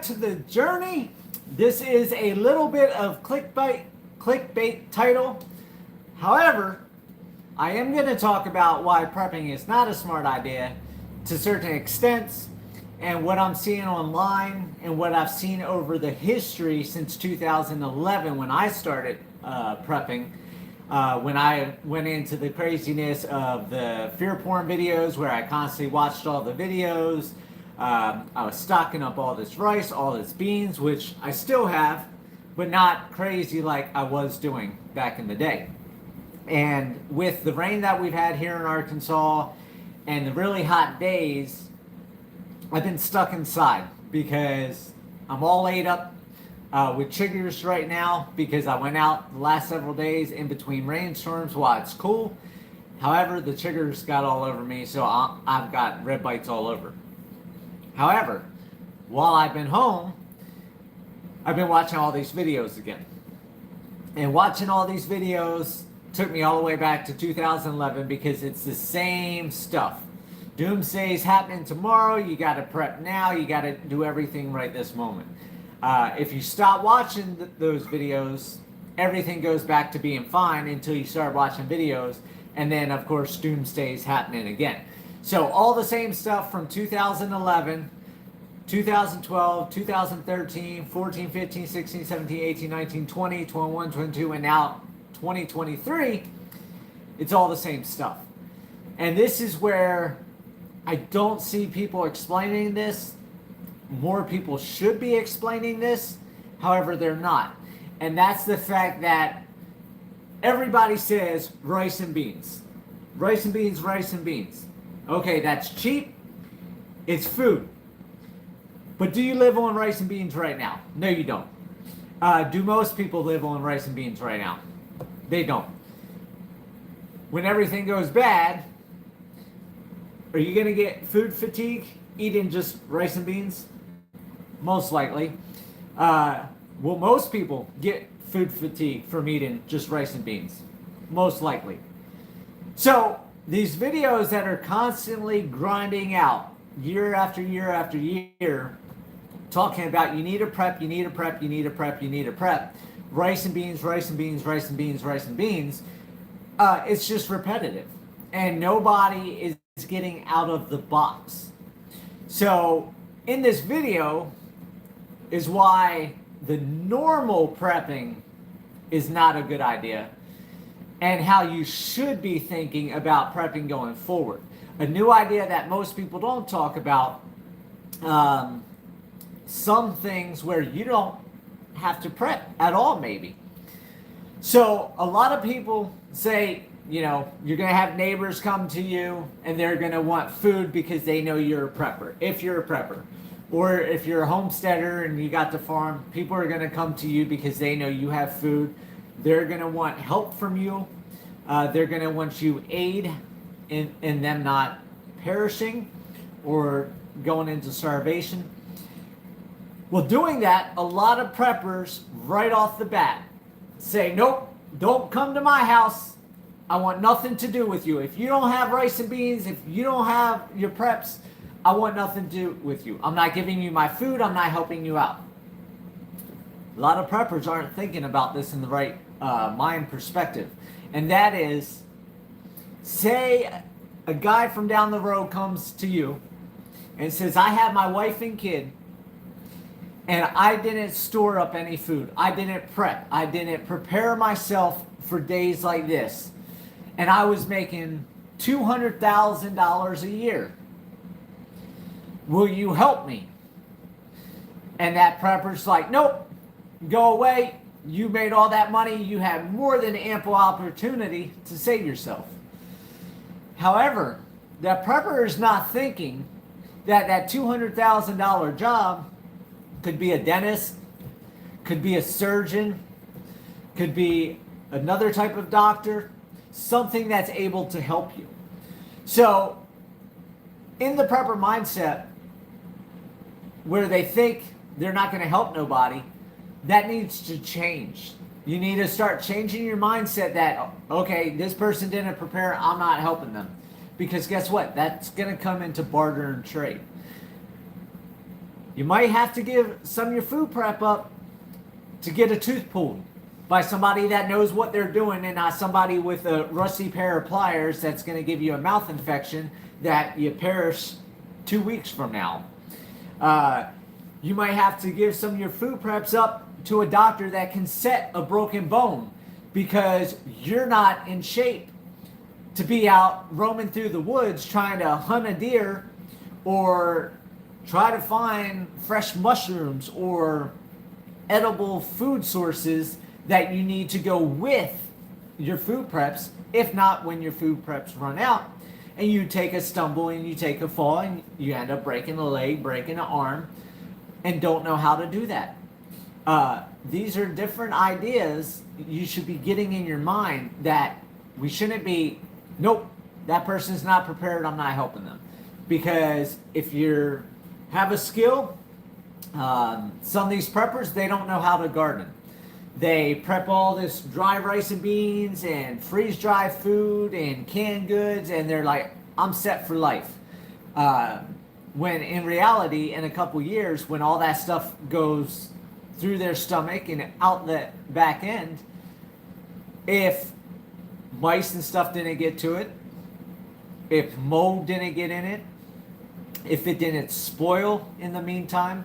to the journey. This is a little bit of clickbait title. However, I am going to talk about why prepping is not a smart idea to certain extents, and what I'm seeing online and what I've seen over the history since 2011 when I started prepping. When I went into the craziness of the fear porn videos where I constantly watched all the videos. I was stocking up all this rice, all this beans, which I still have, but not crazy like I was doing back in the day. And with the rain that we've had here in Arkansas and the really hot days, I've been stuck inside because I'm all ate up with chiggers right now because I went out the last several days in between rainstorms while it's cool. However, the chiggers got all over me, so I've got red bites all over. However, while I've been home, I've been watching all these videos again. And watching all these videos took me all the way back to 2011 because it's the same stuff. Doomsday is happening tomorrow. You got to prep now. You got to do everything right this moment. If you stop watching those videos, everything goes back to being fine until you start watching videos. And then, of course, Doomsday is happening again. So all the same stuff from 2011, 2012, 2013, 14, 15, 16, 17, 18, 19, 20, 21, 22, and now 2023, it's all the same stuff. And this is where I don't see people explaining this. More people should be explaining this. However, they're not. And that's the fact that everybody says rice and beans. Rice and beans, rice and beans. Okay, that's cheap. It's food. But do you live on rice and beans right now? No, you don't. Do most people live on rice and beans right now? They don't. When everything goes bad, are you going to get food fatigue eating just rice and beans? Most likely. Will most people get food fatigue from eating just rice and beans? Most likely. So, these videos that are constantly grinding out year after year after year, talking about you need a prep, you need a prep, you need a prep, you need a prep, rice and beans, rice and beans, rice and beans, rice and beans, it's just repetitive. And nobody is getting out of the box. So, in this video is why the normal prepping is not a good idea, and how you should be thinking about prepping going forward. A new idea that most people don't talk about, some things where you don't have to prep at all, maybe. So a lot of people say, you know, you're going to have neighbors come to you and they're going to want food because they know you're a prepper, if you're a prepper. Or if you're a homesteader and you got the farm, people are going to come to you because they know you have food. They're going to want help from you. They're going to want you aid in them not perishing or going into starvation. Well, doing that, a lot of preppers right off the bat say, nope, don't come to my house. I want nothing to do with you. If you don't have rice and beans, if you don't have your preps, I want nothing to do with you. I'm not giving you my food. I'm not helping you out. A lot of preppers aren't thinking about this in the right mind perspective. And that is, say a guy from down the road comes to you and says, I have my wife and kid, and I didn't store up any food. I didn't prep. I didn't prepare myself for days like this. And I was making $200,000 a year. Will you help me? And that prepper's like, nope, go away. You made all that money. You have more than ample opportunity to save yourself. However, that prepper is not thinking that that $200,000 job could be a dentist, could be a surgeon, could be another type of doctor, something that's able to help you. So, in the prepper mindset, where they think they're not going to help nobody, that needs to change. You need to start changing your mindset that, okay, this person didn't prepare, I'm not helping them. Because guess what? That's going to come into barter and trade. You might have to give some of your food prep up to get a tooth pulled by somebody that knows what they're doing and not somebody with a rusty pair of pliers that's going to give you a mouth infection that you perish 2 weeks from now. You might have to give some of your food preps up to a doctor that can set a broken bone because you're not in shape to be out roaming through the woods trying to hunt a deer or try to find fresh mushrooms or edible food sources that you need to go with your food preps, if not when your food preps run out and you take a stumble and you take a fall and you end up breaking a leg, breaking an arm, and don't know how to do that. These are different ideas you should be getting in your mind that we shouldn't be, nope, that person's not prepared, I'm not helping them. Because if you have a skill, some of these preppers, they don't know how to garden. They prep all this dry rice and beans and freeze dry food and canned goods, and they're like, I'm set for life. When in reality, in a couple years, when all that stuff goes through their stomach and out the back end, if mice and stuff didn't get to it, if mold didn't get in it, if it didn't spoil in the meantime,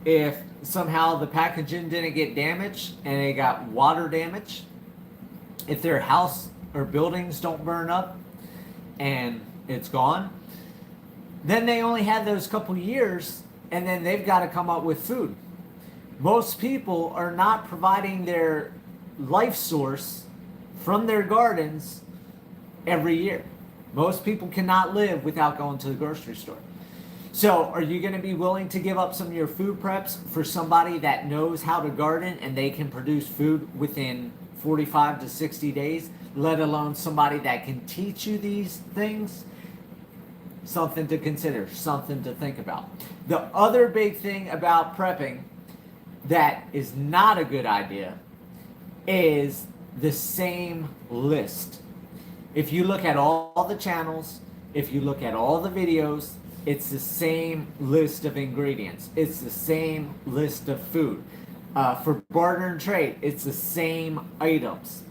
if somehow the packaging didn't get damaged and it got water damage, if their house or buildings don't burn up and it's gone, then they only had those couple years and then they've got to come up with food. Most people are not providing their life source from their gardens every year. Most people cannot live without going to the grocery store. So are you going to be willing to give up some of your food preps for somebody that knows how to garden and they can produce food within 45 to 60 days, let alone somebody that can teach you these things? Something to consider, something to think about. The other big thing about prepping that is not a good idea is the same list. If you look at all the channels, if you look at all the videos, it's the same list of ingredients. It's the same list of food. For barter and trade, it's the same items.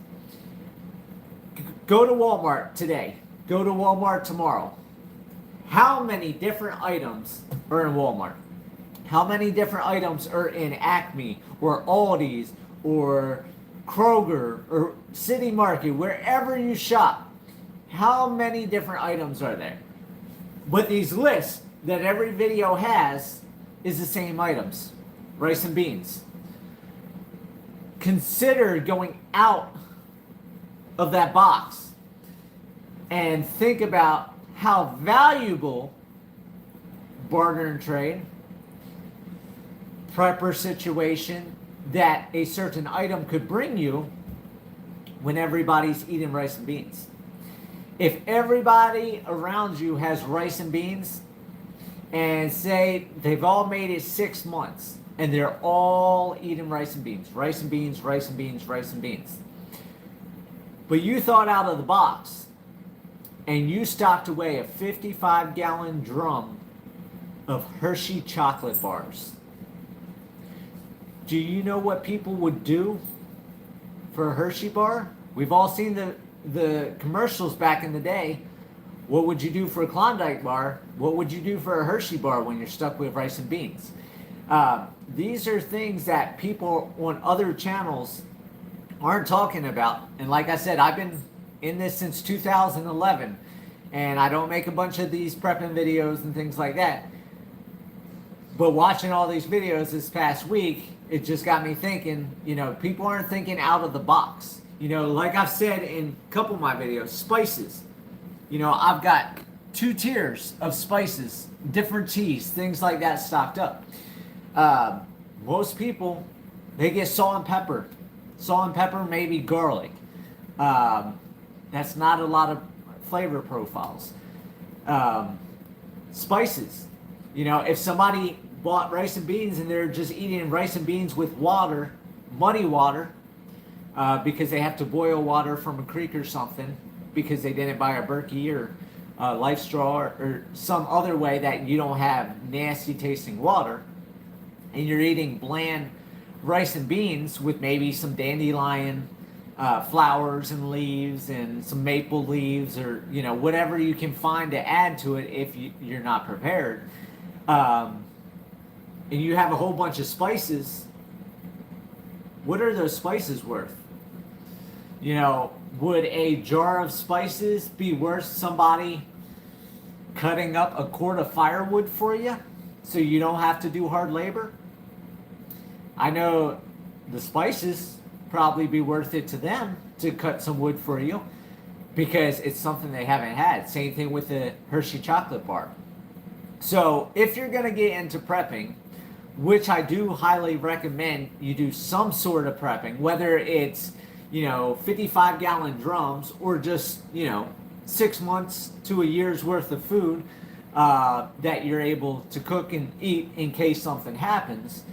Go to Walmart today. Go to Walmart tomorrow. How many different items are in Walmart? How many different items are in Acme or Aldi's or Kroger or City Market, wherever you shop? How many different items are there? But these lists that every video has is the same items. Rice and beans. Consider going out of that box and think about how valuable barter and trade, prepper situation that a certain item could bring you when everybody's eating rice and beans. If everybody around you has rice and beans and say they've all made it 6 months and they're all eating rice and beans, rice and beans, rice and beans, rice and beans, but you thought out of the box and you stocked away a 55-gallon drum of Hershey chocolate bars, do you know what people would do for a Hershey bar? We've all seen the commercials back in the day. What would you do for a Klondike bar? What would you do for a Hershey bar when you're stuck with rice and beans? These are things that people on other channels aren't talking about. And like I said, I've been in this since 2011, and I don't make a bunch of these prepping videos and things like that. But watching all these videos this past week, it just got me thinking, people aren't thinking out of the box. Like I've said in a couple of my videos, spices. I've got 2 tiers of spices, different teas, things like that stocked up. Most people, they get salt and pepper. Salt and pepper, maybe garlic. That's not a lot of flavor profiles. Spices. If somebody bought rice and beans and they're just eating rice and beans with water, muddy water, because they have to boil water from a creek or something because they didn't buy a Berkey or life straw, or some other way that you don't have nasty tasting water, and you're eating bland rice and beans with maybe some dandelion flowers and leaves and some maple leaves, or whatever you can find to add to it if you're not prepared, and you have a whole bunch of spices. What are those spices worth? Would a jar of spices be worth somebody cutting up a cord of firewood for you so you don't have to do hard labor? I know the spices probably be worth it to them to cut some wood for you because it's something they haven't had. Same thing with the Hershey chocolate bar. So if you're going to get into prepping, which I do highly recommend you do some sort of prepping, whether it's 55-gallon drums or just 6 months to a year's worth of food that you're able to cook and eat in case something happens.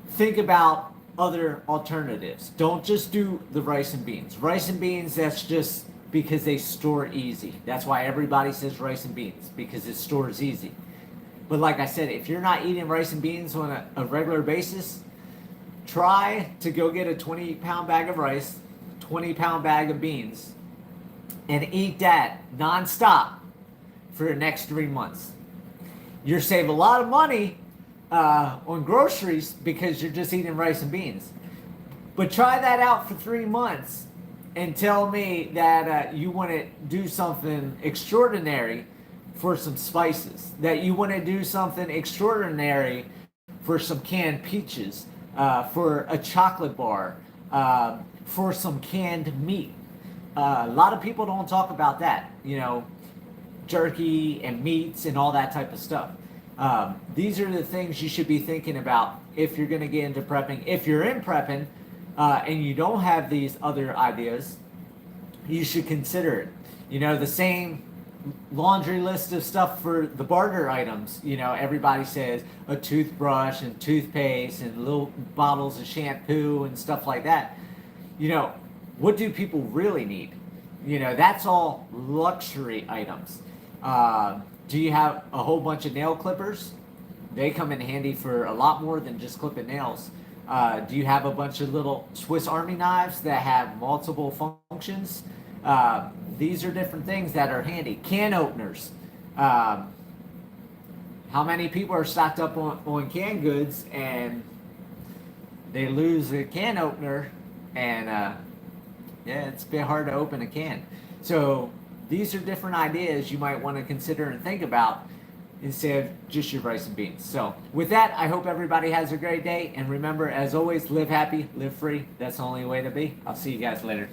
Think about other alternatives. Don't just do the rice and beans. Rice and beans, that's just because they store easy. That's why everybody says rice and beans, because it stores easy. But like I said, if you're not eating rice and beans on a regular basis, try to go get a 20-pound bag of rice, 20-pound bag of beans, and eat that nonstop for the next 3 months. You'll save a lot of money on groceries because you're just eating rice and beans. But try that out for 3 months and tell me that you want to do something extraordinary for some spices, that you want to do something extraordinary for some canned peaches, for a chocolate bar, for some canned meat. A lot of people don't talk about that, jerky and meats and all that type of stuff. These are the things you should be thinking about if you're going to get into prepping. If you're in prepping and you don't have these other ideas, you should consider it. The same laundry list of stuff for the barter items. Everybody says a toothbrush and toothpaste and little bottles of shampoo and stuff like that. What do people really need? That's all luxury items. Do you have a whole bunch of nail clippers? They come in handy for a lot more than just clipping nails. Do you have a bunch of little Swiss Army knives that have multiple functions? These are different things that are handy. Can openers. How many people are stocked up on canned goods and they lose a can opener, and it's a bit hard to open a can. So these are different ideas you might want to consider and think about instead of just your rice and beans. So with that, I hope everybody has a great day. And remember, as always, live happy, live free. That's the only way to be. I'll see you guys later.